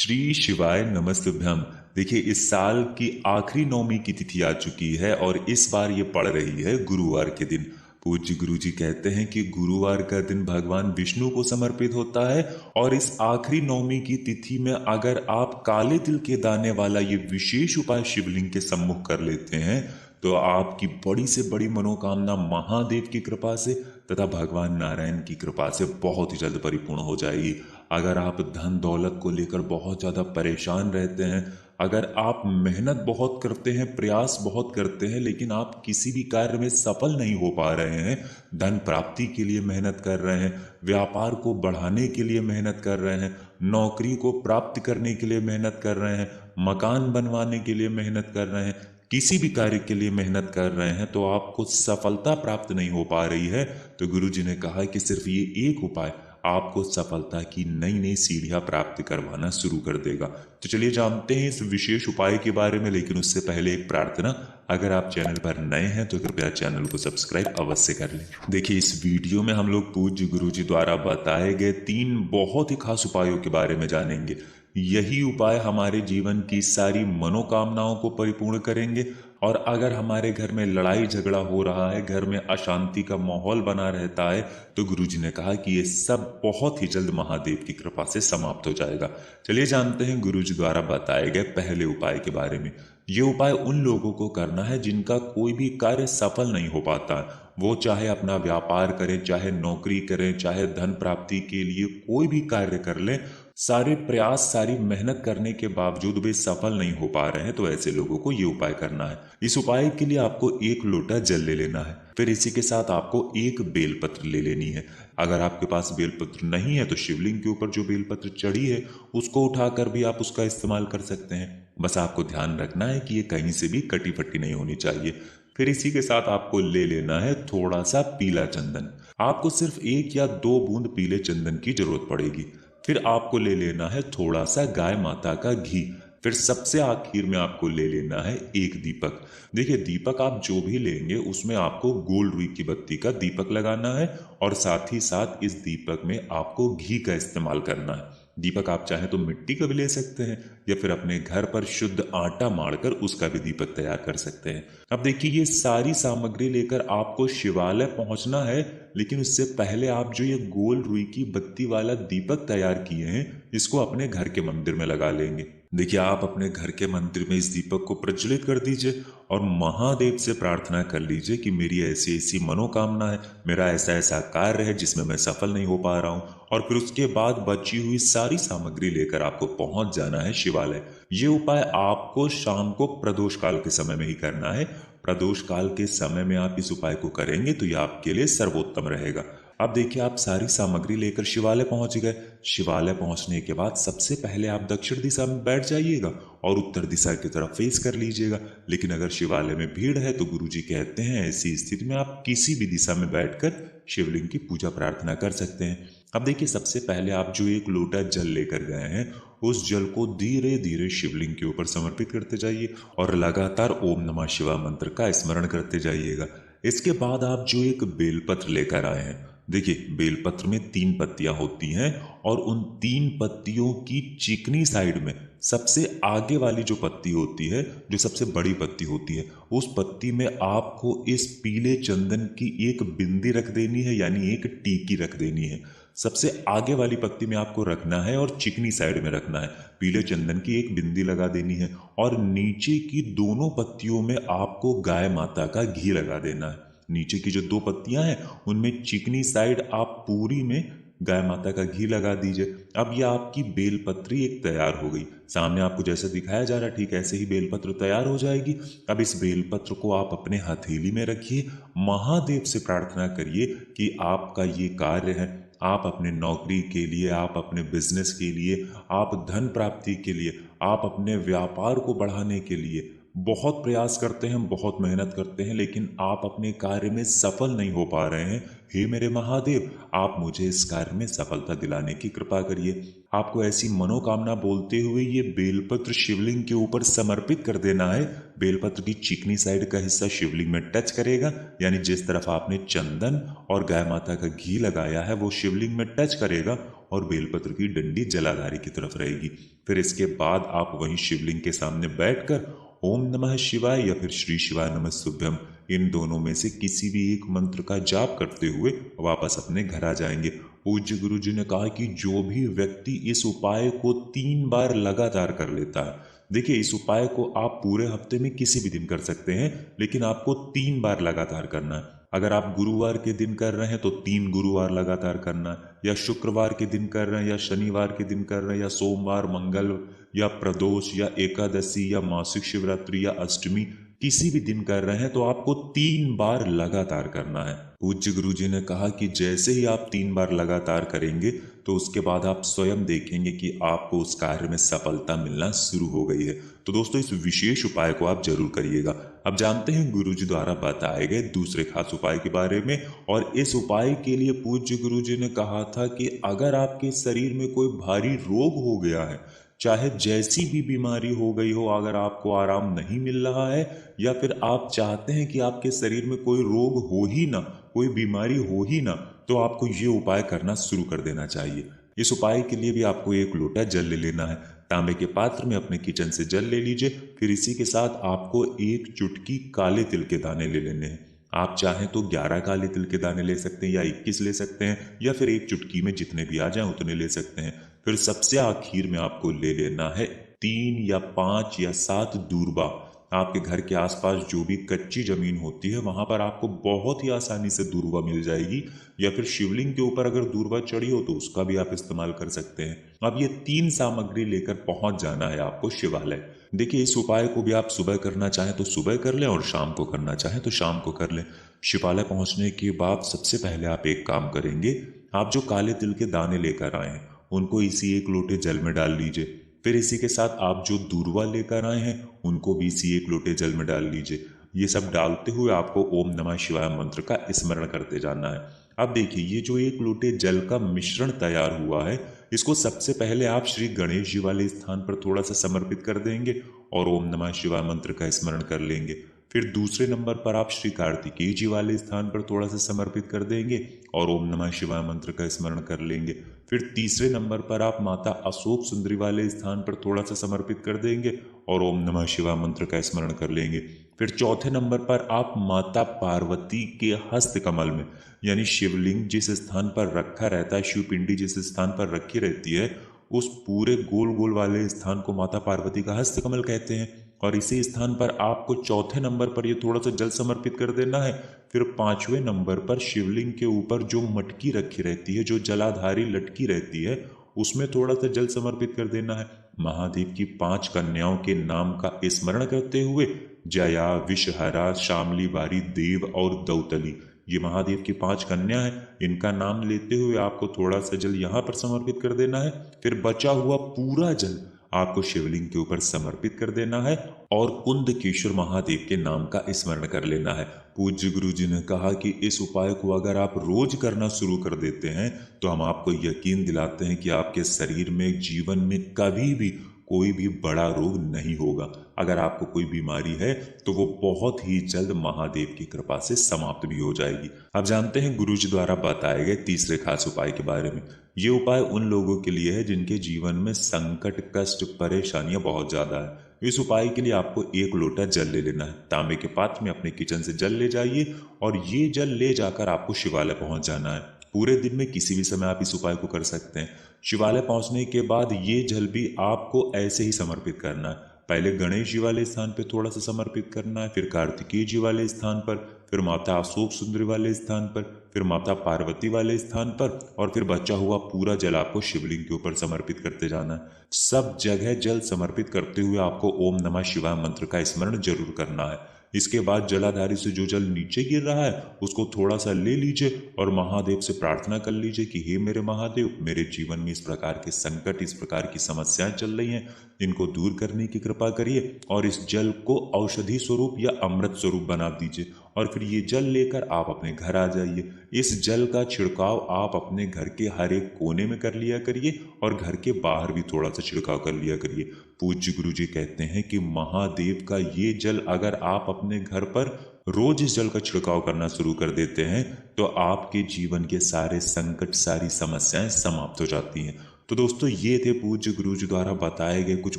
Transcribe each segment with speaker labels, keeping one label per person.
Speaker 1: श्री शिवाय नमस्तुभ्यम। देखिए, इस साल की आखिरी नौमी की तिथि आ चुकी है और इस बार ये पड़ रही है गुरुवार के दिन। पूज्य गुरु जी कहते हैं कि गुरुवार का दिन भगवान विष्णु को समर्पित होता है और इस आखिरी नौमी की तिथि में अगर आप काले तिल के दाने वाला ये विशेष उपाय शिवलिंग के सम्मुख कर लेते हैं तो आपकी बड़ी से बड़ी मनोकामना महादेव की कृपा से तथा भगवान नारायण की कृपा से बहुत ही जल्द परिपूर्ण हो जाएगी। अगर आप धन दौलत को लेकर बहुत ज़्यादा परेशान रहते हैं, अगर आप मेहनत बहुत करते हैं, प्रयास बहुत करते हैं, लेकिन आप किसी भी कार्य में सफल नहीं हो पा रहे हैं, धन प्राप्ति के लिए मेहनत कर रहे हैं, व्यापार को बढ़ाने के लिए मेहनत कर रहे हैं, नौकरी को प्राप्त करने के लिए मेहनत कर रहे हैं, मकान बनवाने के लिए मेहनत कर रहे हैं, किसी भी कार्य के लिए मेहनत कर रहे हैं तो आपको सफलता प्राप्त नहीं हो पा रही है, तो गुरु जी ने कहा कि सिर्फ ये एक उपाय आपको सफलता की नई नई सीढ़ियां प्राप्त करवाना शुरू कर देगा। तो चलिए जानते हैं इस विशेष उपाय के बारे में, लेकिन उससे पहले एक प्रार्थना। अगर आप चैनल पर नए हैं तो कृपया चैनल को सब्सक्राइब अवश्य कर लें। देखिए, इस वीडियो में हम लोग पूज्य गुरु जी द्वारा बताए गए 3 बहुत ही खास उपायों के बारे में जानेंगे। यही उपाय हमारे जीवन की सारी मनोकामनाओं को परिपूर्ण करेंगे और अगर हमारे घर में लड़ाई झगड़ा हो रहा है, घर में अशांति का माहौल बना रहता है, तो गुरुजी ने कहा कि ये सब बहुत ही जल्द महादेव की कृपा से समाप्त हो जाएगा। चलिए जानते हैं गुरुजी द्वारा बताए गए पहले उपाय के बारे में। ये उपाय उन लोगों को करना है जिनका कोई भी कार्य सफल नहीं हो पाता। वो चाहे अपना व्यापार करें, चाहे नौकरी करें, चाहे धन प्राप्ति के लिए कोई भी कार्य कर लें, सारे प्रयास सारी मेहनत करने के बावजूद वे सफल नहीं हो पा रहे हैं, तो ऐसे लोगों को ये उपाय करना है। इस उपाय के लिए आपको 1 लोटा जल ले लेना है, फिर इसी के साथ आपको 1 बेलपत्र ले लेनी है। अगर आपके पास बेलपत्र नहीं है तो शिवलिंग के ऊपर जो बेलपत्र चढ़ी है उसको उठाकर भी आप उसका इस्तेमाल कर सकते हैं। बस आपको ध्यान रखना है कि ये कहीं से भी कटी फटी नहीं होनी चाहिए। फिर इसी के साथ आपको ले लेना है थोड़ा सा पीला चंदन। आपको सिर्फ 1 या 2 बूंद पीले चंदन की जरूरत पड़ेगी। फिर आपको ले लेना है थोड़ा सा गाय माता का घी। फिर सबसे आखिर में आपको ले लेना है 1 दीपक। देखिए, दीपक आप जो भी लेंगे उसमें आपको गोल्ड रुई की बत्ती का दीपक लगाना है और साथ ही साथ इस दीपक में आपको घी का इस्तेमाल करना है। दीपक आप चाहे तो मिट्टी का भी ले सकते हैं या फिर अपने घर पर शुद्ध आटा मारकर उसका भी दीपक तैयार कर सकते हैं। अब देखिए, ये सारी सामग्री लेकर आपको शिवालय पहुंचना है, लेकिन उससे पहले आप जो ये गोल रुई की बत्ती वाला दीपक तैयार किए हैं इसको अपने घर के मंदिर में लगा लेंगे। देखिए, आप अपने घर के मंदिर में इस दीपक को प्रज्वलित कर दीजिए और महादेव से प्रार्थना कर लीजिए कि मेरी ऐसी ऐसी मनोकामना है, मेरा ऐसा ऐसा कार्य है जिसमें मैं सफल नहीं हो पा रहा हूँ। और फिर उसके बाद बची हुई सारी सामग्री लेकर आपको पहुंच जाना है शिवालय। ये उपाय आपको शाम को प्रदोष काल के समय में ही करना है। प्रदोष काल के समय में आप इस उपाय को करेंगे तो यह आपके लिए सर्वोत्तम रहेगा। अब देखिए, आप सारी सामग्री लेकर शिवालय पहुंच गए। शिवालय पहुंचने के बाद सबसे पहले आप दक्षिण दिशा में बैठ जाइएगा और उत्तर दिशा की तरफ फेस कर लीजिएगा। लेकिन अगर शिवालय में भीड़ है तो गुरुजी कहते हैं ऐसी स्थिति में आप किसी भी दिशा में बैठकर शिवलिंग की पूजा प्रार्थना कर सकते हैं। अब देखिए, सबसे पहले आप जो 1 लोटा जल लेकर गए हैं उस जल को धीरे धीरे शिवलिंग के ऊपर समर्पित करते जाइए और लगातार ओम नमः शिवाय मंत्र का स्मरण करते जाइएगा। इसके बाद आप जो 1 बेलपत्र लेकर आए हैं, देखिए, बेलपत्र में 3 पत्तियां होती हैं और उन 3 पत्तियों की चिकनी साइड में सबसे आगे वाली जो पत्ती होती है, जो सबसे बड़ी पत्ती होती है, उस पत्ती में आपको इस पीले चंदन की 1 बिंदी रख देनी है, यानी 1 टीकी रख देनी है। सबसे आगे वाली पत्ती में आपको रखना है और चिकनी साइड में रखना है। पीले चंदन की 1 बिंदी लगा देनी है और नीचे की दोनों पत्तियों में आपको गाय माता का घी लगा देना है। नीचे की जो 2 पत्तियां हैं उनमें चिकनी साइड आप पूरी में गाय माता का घी लगा दीजिए। अब ये आपकी बेलपत्री एक तैयार हो गई। सामने आपको जैसे दिखाया जा रहा है ठीक ऐसे ही बेलपत्र तैयार हो जाएगी। अब इस बेलपत्र को आप अपने हथेली में रखिए, महादेव से प्रार्थना करिए कि आपका ये कार्य है, आप अपने नौकरी के लिए, आप अपने बिजनेस के लिए, आप धन प्राप्ति के लिए, आप अपने व्यापार को बढ़ाने के लिए, बहुत प्रयास करते हैं, बहुत मेहनत करते हैं, लेकिन आप अपने कार्य में सफल नहीं हो पा रहे हैं। हे मेरे महादेव, आप मुझे इस कार्य में सफलता दिलाने की कृपा करिए। आपको ऐसी मनोकामना बोलते हुए ये बेलपत्र शिवलिंग के ऊपर समर्पित कर देना है। बेलपत्र की चिकनी साइड का हिस्सा शिवलिंग में टच करेगा, यानी जिस तरफ आपने चंदन और गाय माता का घी लगाया है वो शिवलिंग में टच करेगा और बेलपत्र की डंडी जलाधारी की तरफ रहेगी। फिर इसके बाद आप वहीं शिवलिंग के सामने बैठकर ओम नमः शिवाय या फिर श्री शिवाय नमस्तुभ्यम, इन दोनों में से किसी भी एक मंत्र का जाप करते हुए वापस अपने घर आ जाएंगे। पूज्य गुरु जी ने कहा कि जो भी व्यक्ति इस उपाय को 3 बार लगातार कर लेता है, देखिए इस उपाय को आप पूरे हफ्ते में किसी भी दिन कर सकते हैं, लेकिन आपको 3 बार लगातार करना है। अगर आप गुरुवार के दिन कर रहे हैं तो 3 गुरुवार लगातार करना है, या शुक्रवार के दिन कर रहे हैं, या शनिवार के दिन कर रहे हैं, या सोमवार, मंगल, या प्रदोष, या एकादशी, या मासिक शिवरात्रि, या अष्टमी, किसी भी दिन कर रहे हैं तो आपको 3 बार लगातार करना है। पूज्य गुरु जी ने कहा कि जैसे ही आप 3 बार लगातार करेंगे तो उसके बाद आप स्वयं देखेंगे कि आपको उस कार्य में सफलता मिलना शुरू हो गई है। तो दोस्तों इस विशेष उपाय को आप जरूर करिएगा। अब जानते हैं गुरु जी द्वारा बताए गए दूसरे खास उपाय के बारे में। और इस उपाय के लिए पूज्य गुरु जी ने कहा था कि अगर आपके शरीर में कोई भारी रोग हो गया है, चाहे जैसी भी बीमारी हो गई हो, अगर आपको आराम नहीं मिल रहा है या फिर आप चाहते हैं कि आपके शरीर में कोई रोग हो ही ना, कोई बीमारी हो ही ना, तो आपको ये उपाय करना शुरू कर देना चाहिए। इस उपाय के लिए भी आपको 1 लोटा जल ले लेना है। तांबे के पात्र में अपने किचन से जल ले लीजिए। फिर इसी के साथ आपको 1 चुटकी काले तिल के दाने ले लेने हैं। आप चाहें तो 11 काले तिल के दाने ले सकते हैं, या 21 ले सकते हैं, या फिर 1 चुटकी में जितने भी आ जाए उतने ले सकते हैं। फिर सबसे आखिर में आपको ले लेना है 3 या 5 या 7 दूर्वा। आपके घर के आसपास जो भी कच्ची जमीन होती है वहां पर आपको बहुत ही आसानी से दूर्वा मिल जाएगी, या फिर शिवलिंग के ऊपर अगर दूर्वा चढ़ी हो तो उसका भी आप इस्तेमाल कर सकते हैं। अब ये 3 सामग्री लेकर पहुंच जाना है आपको शिवालय। देखिए इस उपाय को भी आप सुबह करना चाहें तो सुबह कर लें, और शाम को करना चाहें तो शाम को कर लें। शिवालय पहुंचने के बाद सबसे पहले आप एक काम करेंगे, आप जो काले तिल के दाने लेकर आए हैं उनको इसी 1 लोटे जल में डाल लीजिए। फिर इसी के साथ आप जो दूर्वा लेकर आए हैं उनको भी इसी 1 लोटे जल में डाल लीजिए। ये सब डालते हुए आपको ओम नमः शिवाय मंत्र का स्मरण करते जाना है। अब देखिए ये जो 1 लोटे जल का मिश्रण तैयार हुआ है, इसको सबसे पहले आप श्री गणेश जी वाले स्थान पर थोड़ा सा समर्पित कर देंगे और ओम नमः शिवाय मंत्र का स्मरण कर लेंगे। फिर दूसरे नंबर पर आप श्री कार्तिकेय जी वाले स्थान पर थोड़ा सा समर्पित कर देंगे और ओम नमः शिवाय मंत्र का स्मरण कर लेंगे। फिर तीसरे नंबर पर आप माता अशोक सुंदरी वाले स्थान पर थोड़ा सा समर्पित कर देंगे और ओम नमः शिवाय मंत्र का स्मरण कर लेंगे। फिर चौथे नंबर पर आप माता पार्वती के हस्त कमल में, यानी शिवलिंग जिस स्थान पर रखा रहता है, शिव पिंडी जिस स्थान पर रखी रहती है, उस पूरे गोल गोल वाले स्थान को माता पार्वती का हस्त कमल कहते हैं। और इसी स्थान पर आपको चौथे नंबर पर ये थोड़ा सा जल समर्पित कर देना है। फिर 5वें नंबर पर शिवलिंग के ऊपर जो मटकी रखी रहती है, जो जलाधारी लटकी रहती है, उसमें थोड़ा सा जल समर्पित कर देना है। महादेव की 5 कन्याओं के नाम का स्मरण करते हुए, जया, विषहरा, शामली बारी, देव और दौतली, ये महादेव की 5 कन्या हैं, इनका नाम लेते हुए आपको थोड़ा सा जल यहाँ पर समर्पित कर देना है। फिर बचा हुआ पूरा जल आपको शिवलिंग के ऊपर समर्पित कर देना है और कुंदकेश्वर महादेव के नाम का स्मरण कर लेना है। पूज्य गुरु जी ने कहा कि इस उपाय को अगर आप रोज करना शुरू कर देते हैं तो हम आपको यकीन दिलाते हैं कि आपके शरीर में, जीवन में कभी भी कोई भी बड़ा रोग नहीं होगा। अगर आपको कोई बीमारी है तो वो बहुत ही जल्द महादेव की कृपा से समाप्त भी हो जाएगी। अब जानते हैं गुरु जी द्वारा बताए गए तीसरे खास उपाय के बारे में। ये उपाय उन लोगों के लिए है जिनके जीवन में संकट, कष्ट, परेशानियां बहुत ज्यादा है। इस उपाय के लिए आपको 1 लोटा जल ले लेना है। तांबे के पात्र में अपने किचन से जल ले जाइए और ये जल ले जाकर आपको शिवालय पहुंच जाना है। पूरे दिन में किसी भी समय आप इस उपाय को कर सकते हैं। शिवालय पहुंचने के बाद ये जल भी आपको ऐसे ही समर्पित करना है। पहले गणेश जी वाले स्थान पर थोड़ा सा समर्पित करना है, फिर कार्तिकेय जी वाले स्थान पर, फिर माता अशोक सुंदरी वाले स्थान पर, फिर माता पार्वती वाले स्थान पर, और फिर बचा हुआ पूरा जल आपको शिवलिंग के ऊपर समर्पित करते जाना है। सब जगह जल समर्पित करते हुए आपको ओम नमः शिवाय मंत्र का स्मरण जरूर करना है। इसके बाद जलाधारी से जो जल नीचे गिर रहा है उसको थोड़ा सा ले लीजिए और महादेव से प्रार्थना कर लीजिए कि हे मेरे महादेव, मेरे जीवन में इस प्रकार के संकट, इस प्रकार की समस्याएं चल रही हैं, इनको दूर करने की कृपा करिए और इस जल को औषधि स्वरूप या अमृत स्वरूप बना दीजिए। और फिर ये जल लेकर आप अपने घर आ जाइए। इस जल का छिड़काव आप अपने घर के हर एक कोने में कर लिया करिए और घर के बाहर भी थोड़ा सा छिड़काव कर लिया करिए। पूज्य गुरु जी कहते हैं कि महादेव का ये जल अगर आप अपने घर पर रोज इस जल का छिड़काव करना शुरू कर देते हैं तो आपके जीवन के सारे संकट, सारी समस्याएं समाप्त हो जाती हैं। तो दोस्तों, ये थे पूज्य गुरु जी द्वारा बताए गए कुछ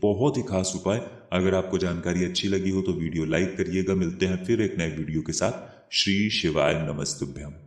Speaker 1: बहुत ही खास उपाय। अगर आपको जानकारी अच्छी लगी हो तो वीडियो लाइक करिएगा। मिलते हैं फिर एक नए वीडियो के साथ। श्री शिवाय नमस्तुभ्यम।